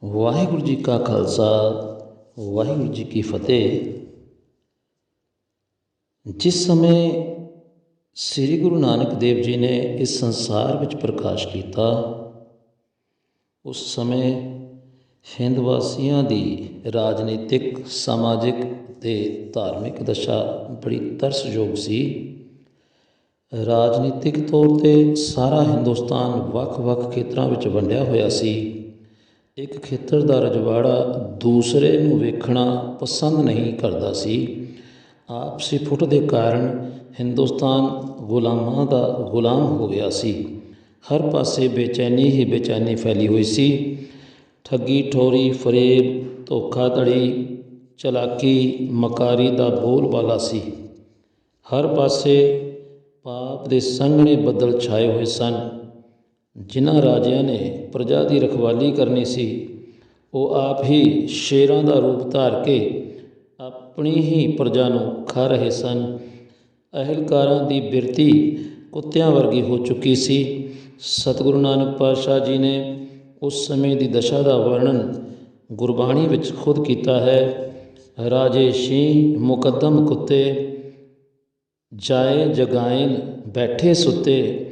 ਵਾਹਿਗੁਰੂ ਜੀ ਕਾ ਖਾਲਸਾ ਵਾਹਿਗੁਰੂ ਜੀ ਕੀ ਫਤਿਹ। ਜਿਸ ਸਮੇਂ ਸ੍ਰੀ ਗੁਰੂ ਨਾਨਕ ਦੇਵ ਜੀ ਨੇ ਇਸ ਸੰਸਾਰ ਵਿੱਚ ਪ੍ਰਕਾਸ਼ ਕੀਤਾ, ਉਸ ਸਮੇਂ ਹਿੰਦ ਵਾਸੀਆਂ ਦੀ ਰਾਜਨੀਤਿਕ, ਸਮਾਜਿਕ ਅਤੇ ਧਾਰਮਿਕ ਦਸ਼ਾ ਬੜੀ ਤਰਸਯੋਗ ਸੀ। ਰਾਜਨੀਤਿਕ ਤੌਰ 'ਤੇ ਸਾਰਾ ਹਿੰਦੁਸਤਾਨ ਵੱਖ-ਵੱਖ ਖੇਤਰਾਂ ਵਿੱਚ ਵੰਡਿਆ ਹੋਇਆ ਸੀ। ਇੱਕ ਖੇਤਰ ਦਾ ਰਜਵਾੜਾ ਦੂਸਰੇ ਨੂੰ ਵੇਖਣਾ ਪਸੰਦ ਨਹੀਂ ਕਰਦਾ ਸੀ। ਆਪਸੀ ਫੁੱਟ ਦੇ ਕਾਰਨ ਹਿੰਦੁਸਤਾਨ ਗੁਲਾਮਾਂ ਦਾ ਗੁਲਾਮ ਹੋ ਗਿਆ ਸੀ। ਹਰ ਪਾਸੇ ਬੇਚੈਨੀ ਹੀ ਬੇਚੈਨੀ ਫੈਲੀ ਹੋਈ ਸੀ। ਠੱਗੀ, ਠੋਰੀ, ਫਰੇਬ, ਧੋਖਾਧੜੀ, ਚਲਾਕੀ, ਮਕਾਰੀ ਦਾ ਬੋਲਬਾਲਾ ਸੀ। ਹਰ ਪਾਸੇ ਪਾਪ ਦੇ ਸੰਘਣੇ ਬੱਦਲ ਛਾਏ ਹੋਏ ਸਨ। ਜਿਨ੍ਹਾਂ ਰਾਜਿਆਂ ਨੇ ਪ੍ਰਜਾ ਦੀ ਰਖਵਾਲੀ ਕਰਨੀ ਸੀ, ਉਹ ਆਪ ਹੀ ਸ਼ੇਰਾਂ ਦਾ ਰੂਪ ਧਾਰ ਕੇ ਆਪਣੀ ਹੀ ਪ੍ਰਜਾ ਨੂੰ ਖਾ ਰਹੇ ਸਨ। ਅਹਿਲਕਾਰਾਂ ਦੀ ਬਿਰਤੀ ਕੁੱਤਿਆਂ ਵਰਗੀ ਹੋ ਚੁੱਕੀ ਸੀ। ਸਤਿਗੁਰੂ ਨਾਨਕ ਪਾਤਸ਼ਾਹ ਜੀ ਨੇ ਉਸ ਸਮੇਂ ਦੀ ਦਸ਼ਾ ਦਾ ਵਰਣਨ ਗੁਰਬਾਣੀ ਵਿੱਚ ਖੁਦ ਕੀਤਾ ਹੈ। ਰਾਜੇ ਸ਼ੀਂਹ ਮੁਕੱਦਮ ਕੁੱਤੇ, ਜਾਏ ਜਗਾਇਨ ਬੈਠੇ ਸੁੱਤੇ,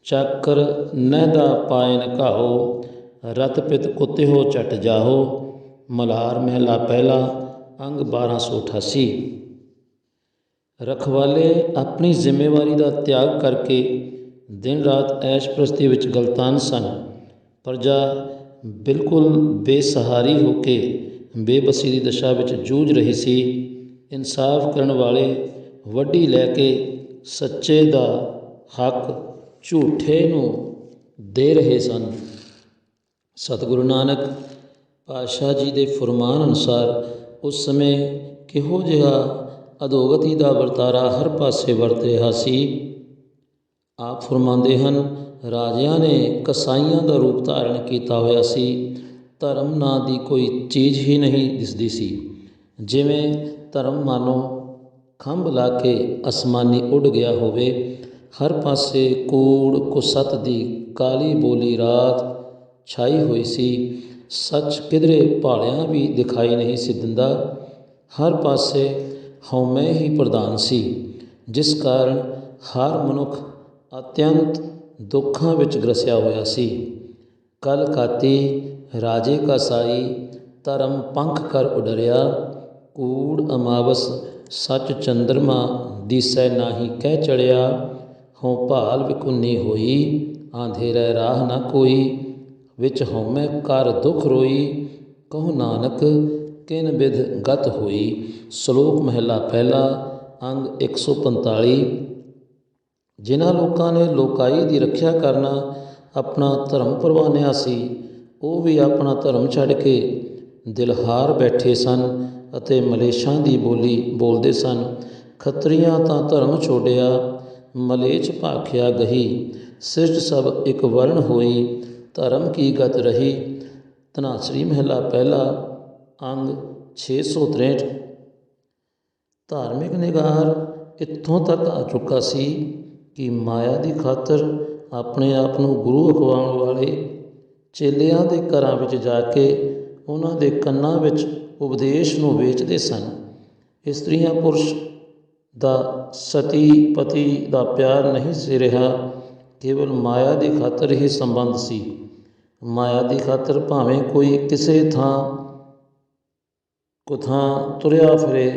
ਚਾਕਰ ਨਹਿਦਾ ਪਾਇਨ ਘਾਓ, ਰਤ ਪਿਤ ਕੁੱਤਿਓ ਚਟ ਜਾਓ। ਮਲਹਾਰ ਮਹਿਲਾ ਪਹਿਲਾ, ਅੰਗ 1288। ਰਖਵਾਲੇ ਆਪਣੀ ਜ਼ਿੰਮੇਵਾਰੀ ਦਾ ਤਿਆਗ ਕਰਕੇ ਦਿਨ ਰਾਤ ਐਸ਼ ਪ੍ਰਸਤੀ ਵਿੱਚ ਗਲਤਾਨ ਸਨ। ਪ੍ਰਜਾ ਬਿਲਕੁਲ ਬੇਸਹਾਰੀ ਹੋ ਕੇ ਬੇਬਸੀ ਦੀ ਦਸ਼ਾ ਵਿੱਚ ਜੂਝ ਰਹੀ ਸੀ। ਇਨਸਾਫ ਕਰਨ ਵਾਲੇ ਵੱਢੀ ਲੈ ਕੇ ਸੱਚੇ ਦਾ ਹੱਕ ਝੂਠੇ ਨੂੰ ਦੇ ਰਹੇ ਸਨ। ਸਤਿਗੁਰੂ ਨਾਨਕ ਪਾਤਸ਼ਾਹ ਜੀ ਦੇ ਫੁਰਮਾਨ ਅਨੁਸਾਰ ਉਸ ਸਮੇਂ ਕਿਹੋ ਜਿਹਾ ਅਧੋਗਤੀ ਦਾ ਵਰਤਾਰਾ ਹਰ ਪਾਸੇ ਵਰਤ ਰਿਹਾ ਸੀ। ਆਪ ਫੁਰਮਾਉਂਦੇ ਹਨ, ਰਾਜਿਆਂ ਨੇ ਕਸਾਈਆਂ ਦਾ ਰੂਪ ਧਾਰਨ ਕੀਤਾ ਹੋਇਆ ਸੀ। ਧਰਮ ਨਾਂ ਦੀ ਕੋਈ ਚੀਜ਼ ਹੀ ਨਹੀਂ ਦਿਸਦੀ ਸੀ। ਜਿਵੇਂ ਧਰਮ ਮਾਨੋ ਖੰਭ ਲਾ ਕੇ ਅਸਮਾਨੀ ਉੱਡ ਗਿਆ ਹੋਵੇ। ਹਰ ਪਾਸੇ ਕੂੜ ਕੁਸੱਤ ਦੀ ਕਾਲੀ ਬੋਲੀ ਰਾਤ ਛਾਈ ਹੋਈ ਸੀ। ਸੱਚ ਕਿਧਰੇ ਭਾਲਿਆਂ ਵੀ ਦਿਖਾਈ ਨਹੀਂ ਸੀ ਦਿੰਦਾ। ਹਰ ਪਾਸੇ ਹਉਮੈ ਹੀ ਪ੍ਰਧਾਨ ਸੀ, ਜਿਸ ਕਾਰਨ ਹਰ ਮਨੁੱਖ ਅਤਿਅੰਤ ਦੁੱਖਾਂ ਵਿੱਚ ਗ੍ਰਸਿਆ ਹੋਇਆ ਸੀ। ਕਲ ਕਾਤੀ ਰਾਜੇ ਕਾ ਸਾਈ, ਧਰਮ ਪੰਖ ਕਰ ਉਡਰਿਆ, ਕੂੜ ਅਮਾਵਸ ਸੱਚ ਚੰਦਰਮਾ, ਦਿਸੈ ਨਾਹੀ ਕਹਿ ਚੜਿਆ। ਹਉ ਭਾਲ ਵਿਕੁੰਨੀ ਹੋਈ, ਆਂਧੇਰੇ ਰਾਹ ਨਾ ਕੋਈ, ਵਿੱਚ ਹਉਮੈ ਕਰ ਦੁਖ ਰੋਈ, ਕਹੋ ਨਾਨਕ ਕਿਨ ਬਿਧ ਗਤ ਹੋਈ। ਸ਼ਲੋਕ ਮਹਿਲਾ ਪਹਿਲਾ, ਅੰਗ 145। ਜਿਨ੍ਹਾਂ ਲੋਕਾਂ ਨੇ ਲੋਕਾਈ ਦੀ ਰੱਖਿਆ ਕਰਨਾ ਆਪਣਾ ਧਰਮ ਪ੍ਰਵਾਨਿਆ ਸੀ, ਉਹ ਵੀ ਆਪਣਾ ਧਰਮ ਛੱਡ ਕੇ ਦਿਲਹਾਰ ਬੈਠੇ ਸਨ ਅਤੇ ਮਲੇਛਾਂ ਦੀ ਬੋਲੀ ਬੋਲਦੇ ਸਨ। ਖੱਤਰੀਆਂ ਤਾਂ ਧਰਮ ਛੋੜਿਆ, ਮਲੇਛ ਭਾਖਿਆ ਗਹੀ, ਸਿਰਜ ਸਭ ਇੱਕ ਵਰਨ ਹੋਈ, ਧਰਮ ਕੀ ਗਤ ਰਹੀ। ਧਨਾਸਰੀ ਮਹਿਲਾ ਪਹਿਲਾ, ਅੰਗ 663। ਧਾਰਮਿਕ ਨਿਗਾਰ ਇੱਥੋਂ ਤੱਕ ਆ ਚੁੱਕਾ ਸੀ ਕਿ ਮਾਇਆ ਦੀ ਖਾਤਰ ਆਪਣੇ ਆਪ ਨੂੰ ਗੁਰੂ ਅਖਵਾਉਣ ਵਾਲੇ ਚੇਲਿਆਂ ਦੇ ਘਰਾਂ ਵਿੱਚ ਜਾ ਕੇ ਉਹਨਾਂ ਦੇ ਕੰਨਾਂ ਵਿੱਚ ਉਪਦੇਸ਼ ਨੂੰ ਵੇਚਦੇ ਸਨ। ਇਸਤਰੀਆਂ ਪੁਰਸ਼ ਦਾ ਸਤੀ ਪਤੀ ਦਾ ਪਿਆਰ ਨਹੀਂ ਸੀ ਰਿਹਾ, ਕੇਵਲ ਮਾਇਆ ਦੀ ਖਾਤਰ ਹੀ ਸੰਬੰਧ ਸੀ। ਮਾਇਆ ਦੀ ਖਾਤਰ ਭਾਵੇਂ ਕੋਈ ਕਿਸੇ ਥਾਂ ਕੁਥਾਂ ਤੁਰਿਆ ਫਿਰੇ,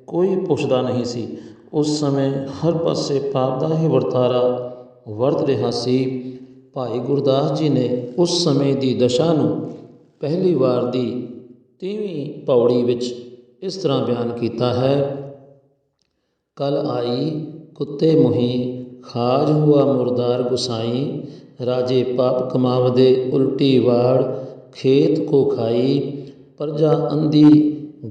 ਕੋਈ ਪੁੱਛਦਾ ਨਹੀਂ ਸੀ। ਉਸ ਸਮੇਂ ਹਰ ਪਾਸੇ ਪਾਪ ਦਾ ਹੀ ਵਰਤਾਰਾ ਵਰਤ ਰਿਹਾ ਸੀ। ਭਾਈ ਗੁਰਦਾਸ ਜੀ ਨੇ ਉਸ ਸਮੇਂ ਦੀ ਦਸ਼ਾ ਨੂੰ ਪਹਿਲੀ ਵਾਰ ਦੀ 30ਵੀਂ ਪੌੜੀ ਵਿੱਚ ਇਸ ਤਰ੍ਹਾਂ ਬਿਆਨ ਕੀਤਾ ਹੈ। ਕਲ ਆਈ ਕੁੱਤੇ ਮੁਹੀ, ਖਾਜ ਹੁਆ ਮੁਰਦਾਰ ਗੁਸਾਈ, ਰਾਜੇ ਪਾਪ ਕਮਾਵਦੇ ਉਲਟੀ ਵਾੜ, ਖੇਤ ਕੋ ਖਾਈ, ਪ੍ਰਜਾ ਅੰਧੀ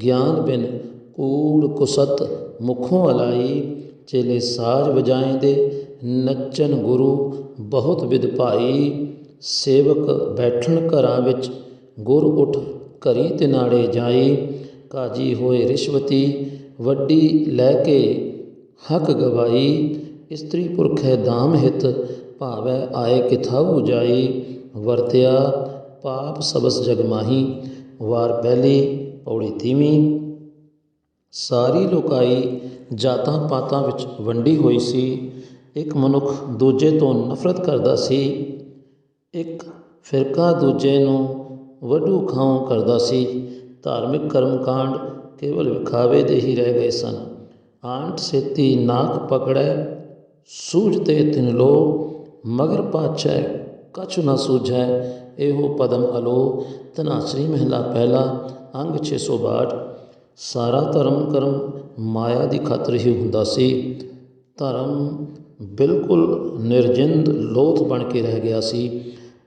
ਗਿਆਨ ਬਿਨ, ਕੂੜ ਕੁਸੱਤ ਮੁਖੋਂ ਅਲਾਈ, ਚੇਲੇ ਸਾਜ ਵਜਾਏਂਦੇ ਨੱਚਨ ਗੁਰੂ ਬਹੁਤ ਵਿਦ ਭਾਈ, ਸੇਵਕ ਬੈਠਣ ਘਰਾਂ ਵਿੱਚ ਗੁਰ ਉਠ ਘਰੀ ਤਿਨਾੜੇ ਜਾਈ, ਕਾਜੀ ਹੋਏ ਰਿਸ਼ਵਤੀ ਵੱਡੀ ਲੈ ਕੇ ਹੱਕ ਗਵਾਈ, ਇਸਤਰੀ ਪੁਰਖੈ ਦਾਮ ਹਿਤ ਭਾਵੈ ਆਏ ਕਿਥਾਊ ਜਾਈ, ਵਰਤਿਆ ਪਾਪ ਸਬਸ ਜਗ ਮਾਹੀ। ਵਾਰ ਪਹਿਲੀ ਪੌੜੀ 30ਵੀਂ। ਸਾਰੀ ਲੋਕਾਈ ਜਾਤਾਂ ਪਾਤਾਂ ਵਿੱਚ ਵੰਡੀ ਹੋਈ ਸੀ। ਇੱਕ ਮਨੁੱਖ ਦੂਜੇ ਤੋਂ ਨਫ਼ਰਤ ਕਰਦਾ ਸੀ। ਇੱਕ ਫਿਰਕਾ ਦੂਜੇ ਨੂੰ ਵੱਢੂ ਖਾਉ ਕਰਦਾ ਸੀ। ਧਾਰਮਿਕ ਕਰਮਕਾਂਡ ਕੇਵਲ ਵਿਖਾਵੇ ਦੇ ਹੀ ਰਹਿ ਗਏ ਸਨ। ਆਂਟ ਸੇਤੀ ਨਾਕ ਪਕੜੈ ਸੂਝ ਤੇ ਤਿਨ ਲੋ। ਮਗਰ ਪਾਛੈ ਕਛੁ ਨ ਸੂਝੈ ਇਹੋ ਪਦਮ ਅਲੋ। ਧਨਾਸਰੀ ਮਹਿਲਾ ਪਹਿਲਾ ਅੰਗ 662। ਸਾਰਾ ਧਰਮ ਕਰਮ ਮਾਇਆ ਦੀ ਖਾਤਰ ਹੀ ਹੁੰਦਾ ਸੀ। ਧਰਮ ਬਿਲਕੁਲ ਨਿਰਜਿੰਦ ਲੋਥ ਬਣ ਕੇ ਰਹਿ ਗਿਆ ਸੀ।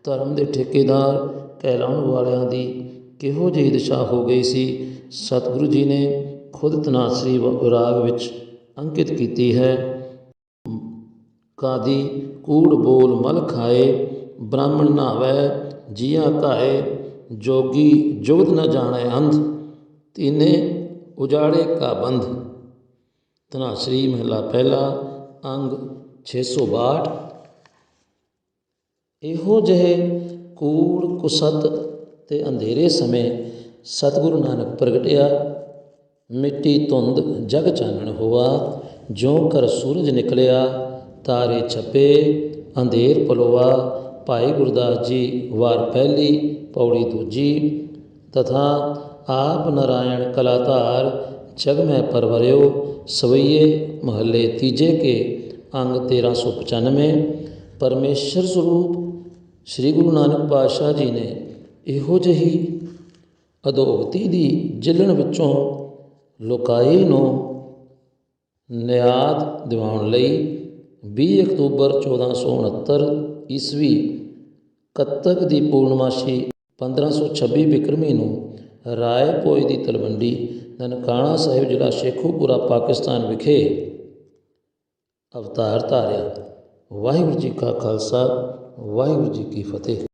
ਧਰਮ ਦੇ ਠੇਕੇਦਾਰ ਕਹਿਲਾਉਣ ਵਾਲਿਆਂ ਦੀ ਕਿਹੋ ਜਿਹੀ ਦਿਸ਼ਾ ਹੋ ਗਈ ਸੀ। ਸਤਿਗੁਰੂ ਜੀ ਨੇ ਖੁਦ ਧਨਾਸਰੀ ਰਾਗ ਵਿੱਚ ਅੰਕਿਤ ਕੀਤੀ ਹੈ। ਕਾਦੀ ਕੂੜ ਬੋਲ ਮਲ ਖਾਏ। ਬ੍ਰਾਹਮਣ ਨਹਾਵੈ ਜੀਆ ਘਾਏ। ਜੋਗੀ ਜੁਗਤ ਨ ਜਾਣੈ ਅੰਧ। ਤੀਨੇ ਉਜਾੜੇ ਕਾ ਬੰਧ। ਧਨਾਸਰੀ ਮਹਿਲਾ ਪਹਿਲਾ ਅੰਗ 662। ਇਹੋ ਜਿਹੇ ਕੂੜ ਕੁਸਤ ਤੇ ਅੰਧੇਰੇ ਸਮੇਂ ਸਤਿਗੁਰੂ ਨਾਨਕ ਪ੍ਰਗਟਿਆ। ਮਿੱਟੀ ਧੁੰਦ ਜਗ ਚਾਨਣ ਹੋਆ। ਜਿਉਂ ਕਰ ਸੂਰਜ ਨਿਕਲਿਆ ਤਾਰੇ ਛਪੇ ਅੰਧੇਰ ਪਲੋਆ। ਭਾਈ ਗੁਰਦਾਸ ਜੀ ਵਾਰ ਪਹਿਲੀ ਪੌੜੀ ਦੂਜੀ। ਤਥਾ ਆਪ ਨਾਰਾਇਣ ਕਲਾਧਾਰ ਜਗ ਮੈਂ ਪਰਵਰਿਓ। ਸਵਈਏ ਮਹੱਲੇ ਤੀਜੇ ਕੇ ਅੰਗ 1395। ਪਰਮੇਸ਼ਰ ਸਰੂਪ ਸ੍ਰੀ ਗੁਰੂ ਨਾਨਕ ਪਾਤਸ਼ਾਹ ਜੀ ਨੇ ਇਹੋ ਜਿਹੀ ਅਧੋਗਤੀ ਦੀ ਜਿਲਣ ਵਿੱਚੋਂ ਲੋਕਾਈ ਨੂੰ ਨਿਆਦ ਦਿਵਾਉਣ ਲਈ 20 ਅਕਤੂਬਰ 1469 ਈਸਵੀ ਕੱਤਕ ਦੀ ਪੂਰਨਮਾਸ਼ੀ 1526 ਬਿਕਰਮੀ ਨੂੰ ਰਾਏ ਭੋਜ ਦੀ ਤਲਵੰਡੀ ਨਨਕਾਣਾ ਸਾਹਿਬ ਜ਼ਿਲ੍ਹਾ ਸ਼ੇਖੂਪੁਰਾ ਪਾਕਿਸਤਾਨ ਵਿਖੇ ਅਵਤਾਰ ਧਾਰਿਆ। ਵਾਹਿਗੁਰੂ ਜੀ ਕਾ ਖਾਲਸਾ ਵਾਹਿਗੁਰੂ ਜੀ ਕੀ ਫਤਿਹ।